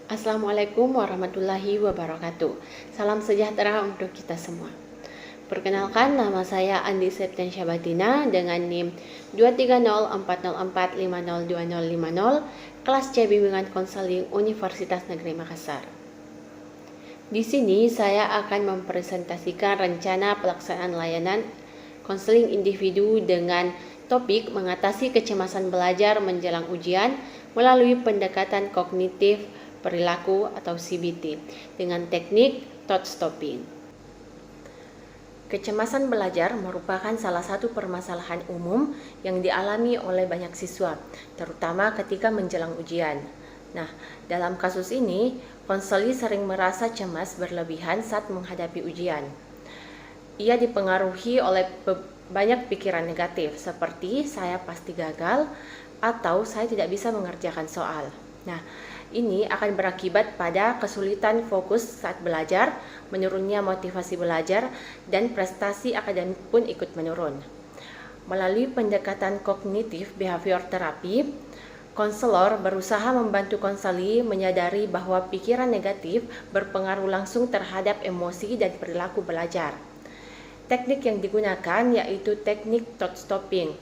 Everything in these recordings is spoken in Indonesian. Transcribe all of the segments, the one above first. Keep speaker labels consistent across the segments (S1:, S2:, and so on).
S1: Assalamualaikum warahmatullahi wabarakatuh. Salam sejahtera untuk kita semua. Perkenalkan, nama saya Andi Septiansya Batina dengan NIM 23040450250, kelas C Bimbingan Konseling Universitas Negeri Makassar. Di sini saya akan mempresentasikan rencana pelaksanaan layanan konseling individu dengan topik mengatasi kecemasan belajar menjelang ujian melalui pendekatan kognitif perilaku atau CBT dengan teknik thought stopping. Kecemasan belajar merupakan salah satu permasalahan umum yang dialami oleh banyak siswa, terutama ketika menjelang ujian. Nah, dalam kasus ini, konseli sering merasa cemas berlebihan saat menghadapi ujian. Ia dipengaruhi oleh banyak pikiran negatif seperti saya pasti gagal atau saya tidak bisa mengerjakan soal. Nah, ini akan berakibat pada kesulitan fokus saat belajar, menurunnya motivasi belajar, dan prestasi akademik pun ikut menurun. Melalui pendekatan kognitif behavior terapi, konselor berusaha membantu konseli menyadari bahwa pikiran negatif berpengaruh langsung terhadap emosi dan perilaku belajar. Teknik yang digunakan yaitu teknik thought stopping.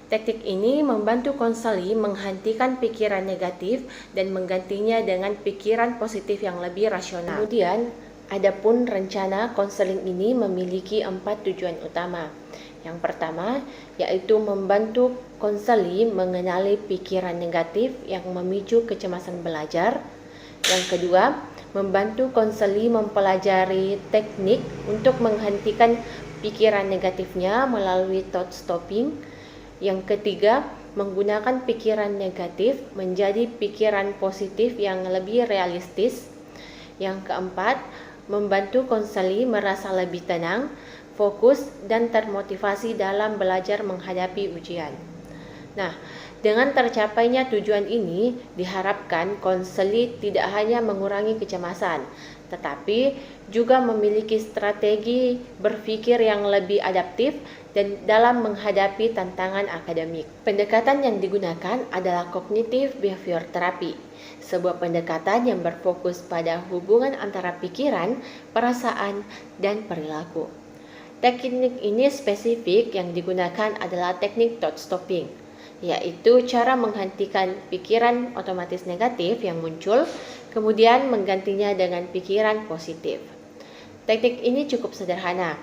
S1: Teknik ini membantu konseli menghentikan pikiran negatif dan menggantinya dengan pikiran positif yang lebih rasional. Kemudian, adapun rencana konseling ini memiliki 4 tujuan utama. Yang pertama, yaitu membantu konseli mengenali pikiran negatif yang memicu kecemasan belajar. Yang kedua, membantu konseli mempelajari teknik untuk menghentikan pikiran negatifnya melalui thought stopping. Yang ketiga, menggunakan pikiran negatif menjadi pikiran positif yang lebih realistis. Yang keempat, membantu konseli merasa lebih tenang, fokus, dan termotivasi dalam belajar menghadapi ujian. Nah, dengan tercapainya tujuan ini, diharapkan konseli tidak hanya mengurangi kecemasan, tetapi juga memiliki strategi berpikir yang lebih adaptif dan dalam menghadapi tantangan akademik. Pendekatan yang digunakan adalah kognitif behavior therapy, sebuah pendekatan yang berfokus pada hubungan antara pikiran, perasaan, dan perilaku. Teknik ini spesifik yang digunakan adalah teknik thought stopping, yaitu cara menghentikan pikiran otomatis negatif yang muncul, kemudian menggantinya dengan pikiran positif. Teknik ini cukup sederhana,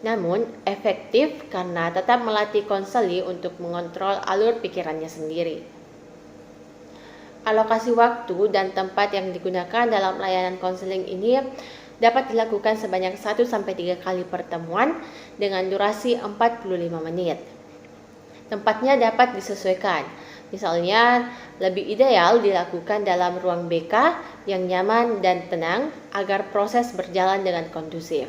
S1: namun efektif karena tetap melatih konseli untuk mengontrol alur pikirannya sendiri. Alokasi waktu dan tempat yang digunakan dalam layanan konseling ini dapat dilakukan sebanyak 1-3 kali pertemuan dengan durasi 45 menit. Tempatnya dapat disesuaikan. Misalnya, lebih ideal dilakukan dalam ruang BK yang nyaman dan tenang agar proses berjalan dengan kondusif.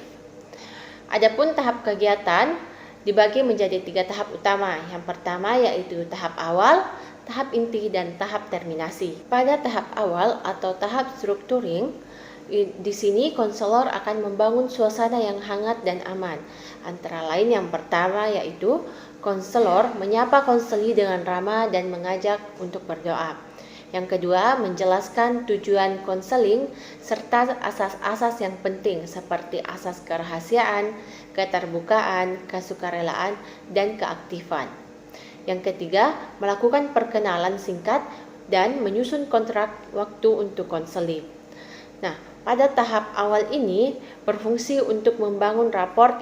S1: Adapun tahap kegiatan dibagi menjadi 3 tahap utama. Yang pertama yaitu tahap awal, tahap inti, dan tahap terminasi. Pada tahap awal atau tahap structuring, di sini konselor akan membangun suasana yang hangat dan aman. Antara lain yang pertama yaitu konselor menyapa konseli dengan ramah dan mengajak untuk berdoa. Yang kedua, menjelaskan tujuan konseling serta asas-asas yang penting seperti asas kerahasiaan, keterbukaan, kesukarelaan, dan keaktifan. Yang ketiga, melakukan perkenalan singkat dan menyusun kontrak waktu untuk konseling. Nah, pada tahap awal ini berfungsi untuk membangun raport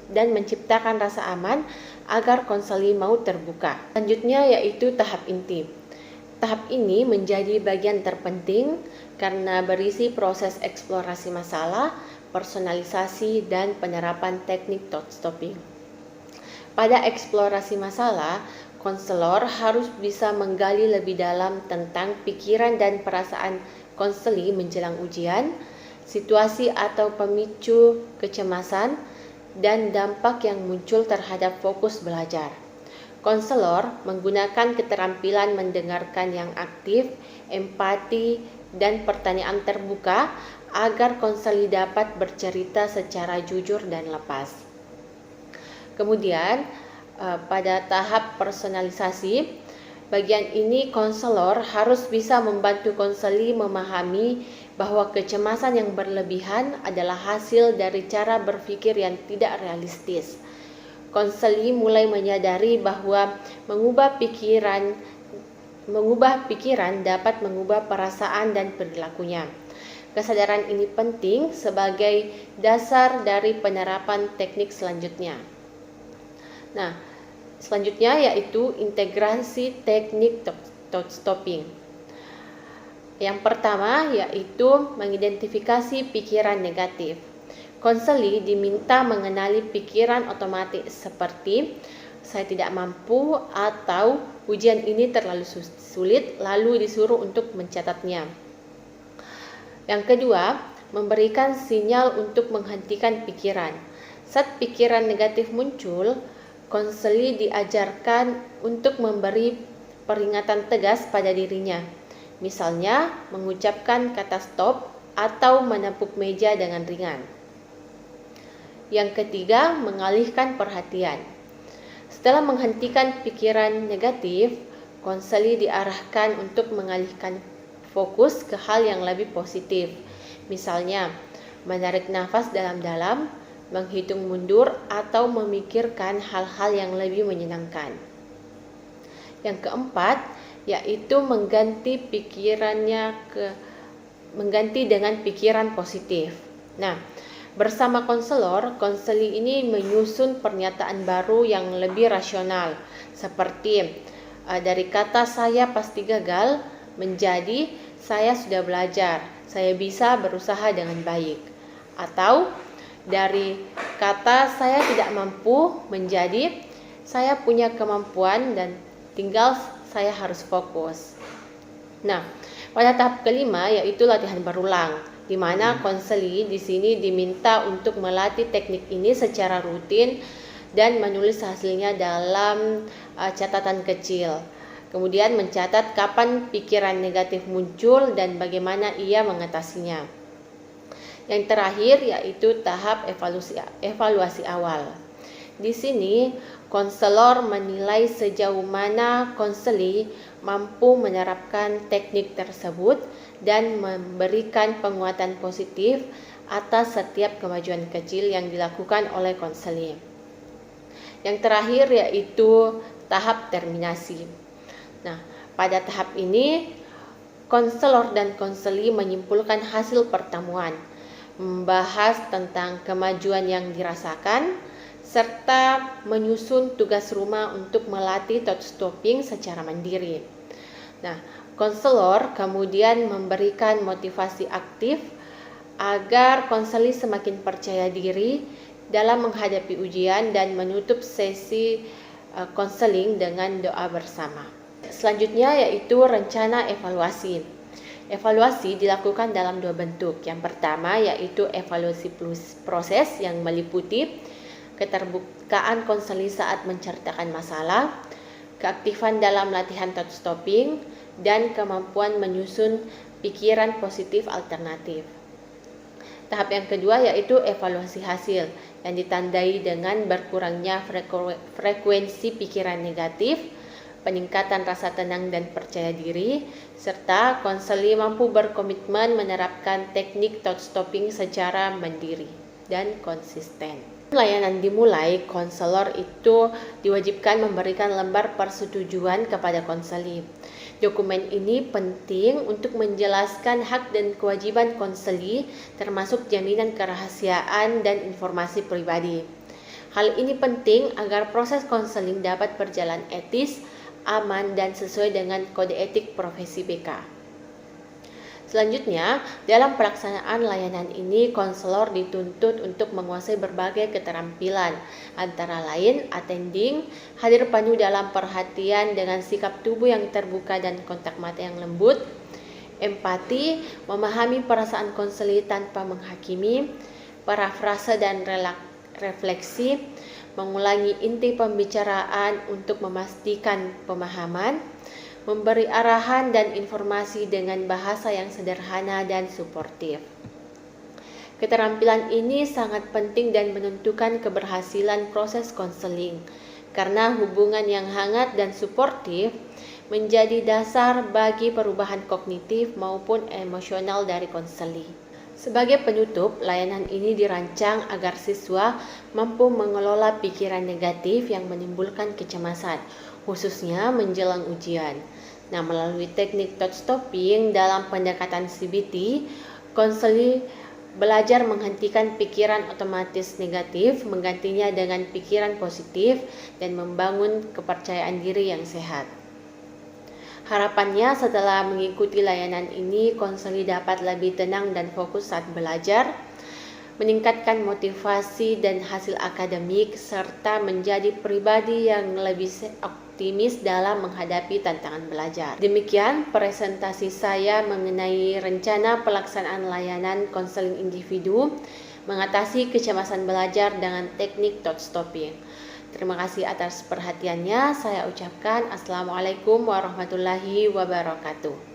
S1: dan menciptakan rasa aman agar konseli mau terbuka. Selanjutnya yaitu tahap inti. Tahap ini menjadi bagian terpenting karena berisi proses eksplorasi masalah, personalisasi, dan penerapan teknik thought stopping. Pada eksplorasi masalah, konselor harus bisa menggali lebih dalam tentang pikiran dan perasaan konseli menjelang ujian, situasi atau pemicu kecemasan, dan dampak yang muncul terhadap fokus belajar. Konselor menggunakan keterampilan mendengarkan yang aktif, empati, dan pertanyaan terbuka agar konseli dapat bercerita secara jujur dan lepas. Kemudian, pada tahap personalisasi, bagian ini konselor harus bisa membantu konseli memahami bahwa kecemasan yang berlebihan adalah hasil dari cara berpikir yang tidak realistis. Konseli mulai menyadari bahwa mengubah pikiran dapat mengubah perasaan dan perilakunya. Kesadaran ini penting sebagai dasar dari penerapan teknik selanjutnya. Nah, selanjutnya yaitu integrasi teknik thought stopping. Yang pertama yaitu mengidentifikasi pikiran negatif. Konseli diminta mengenali pikiran otomatis seperti saya tidak mampu atau ujian ini terlalu sulit, lalu disuruh untuk mencatatnya. Yang kedua, memberikan sinyal untuk menghentikan pikiran. Saat pikiran negatif muncul, konseli diajarkan untuk memberi peringatan tegas pada dirinya. Misalnya, mengucapkan kata stop atau menepuk meja dengan ringan. Yang ketiga, mengalihkan perhatian. Setelah menghentikan pikiran negatif, konseli diarahkan untuk mengalihkan fokus ke hal yang lebih positif. Misalnya, menarik nafas dalam-dalam, menghitung mundur, atau memikirkan hal-hal yang lebih menyenangkan. Yang keempat, yaitu mengganti dengan pikiran positif. Nah, bersama konselor, konseli ini menyusun pernyataan baru yang lebih rasional, seperti dari kata saya pasti gagal menjadi saya sudah belajar, saya bisa berusaha dengan baik. Atau dari kata saya tidak mampu menjadi saya punya kemampuan dan tinggal saya harus fokus. Nah, pada tahap kelima yaitu latihan berulang, di mana konseli di sini diminta untuk melatih teknik ini secara rutin dan menulis hasilnya dalam catatan kecil. Kemudian mencatat kapan pikiran negatif muncul dan bagaimana ia mengatasinya. Yang terakhir yaitu tahap evaluasi awal. Di sini konselor menilai sejauh mana konseli mampu menerapkan teknik tersebut dan memberikan penguatan positif atas setiap kemajuan kecil yang dilakukan oleh konseli. Yang terakhir yaitu tahap terminasi. Nah, pada tahap ini konselor dan konseli menyimpulkan hasil pertemuan, membahas tentang kemajuan yang dirasakan, serta menyusun tugas rumah untuk melatih thought stopping secara mandiri. Nah, konselor kemudian memberikan motivasi aktif agar konseli semakin percaya diri dalam menghadapi ujian dan menutup sesi konseling dengan doa bersama. Selanjutnya yaitu rencana evaluasi. Evaluasi dilakukan dalam dua bentuk. Yang pertama yaitu evaluasi proses yang meliputi keterbukaan konseli saat menceritakan masalah, keaktifan dalam latihan thought stopping, dan kemampuan menyusun pikiran positif alternatif. Tahap yang kedua yaitu evaluasi hasil yang ditandai dengan berkurangnya frekuensi pikiran negatif, peningkatan rasa tenang dan percaya diri, serta konseli mampu berkomitmen menerapkan teknik thought stopping secara mandiri dan konsisten. Layanan dimulai, konselor itu diwajibkan memberikan lembar persetujuan kepada konseli. Dokumen ini penting untuk menjelaskan hak dan kewajiban konseli, termasuk jaminan kerahasiaan dan informasi pribadi. Hal ini penting agar proses konseling dapat berjalan etis, aman, dan sesuai dengan kode etik profesi BK. Selanjutnya, dalam pelaksanaan layanan ini, konselor dituntut untuk menguasai berbagai keterampilan, antara lain attending, hadir penuh dalam perhatian dengan sikap tubuh yang terbuka dan kontak mata yang lembut, empati, memahami perasaan konseli tanpa menghakimi, parafrase dan refleksi, mengulangi inti pembicaraan untuk memastikan pemahaman, memberi arahan dan informasi dengan bahasa yang sederhana dan suportif. Keterampilan ini sangat penting dan menentukan keberhasilan proses konseling, karena hubungan yang hangat dan suportif menjadi dasar bagi perubahan kognitif maupun emosional dari konseli. Sebagai penutup, layanan ini dirancang agar siswa mampu mengelola pikiran negatif yang menimbulkan kecemasan, khususnya menjelang ujian. Nah, melalui teknik thought stopping dalam pendekatan CBT, konseli belajar menghentikan pikiran otomatis negatif, menggantinya dengan pikiran positif, dan membangun kepercayaan diri yang sehat. Harapannya setelah mengikuti layanan ini, konseli dapat lebih tenang dan fokus saat belajar, meningkatkan motivasi dan hasil akademik, serta menjadi pribadi yang lebih optimis dalam menghadapi tantangan belajar. Demikian presentasi saya mengenai rencana pelaksanaan layanan konseling individu mengatasi kecemasan belajar dengan teknik thought stopping. Terima kasih atas perhatiannya. Saya ucapkan Assalamualaikum warahmatullahi wabarakatuh.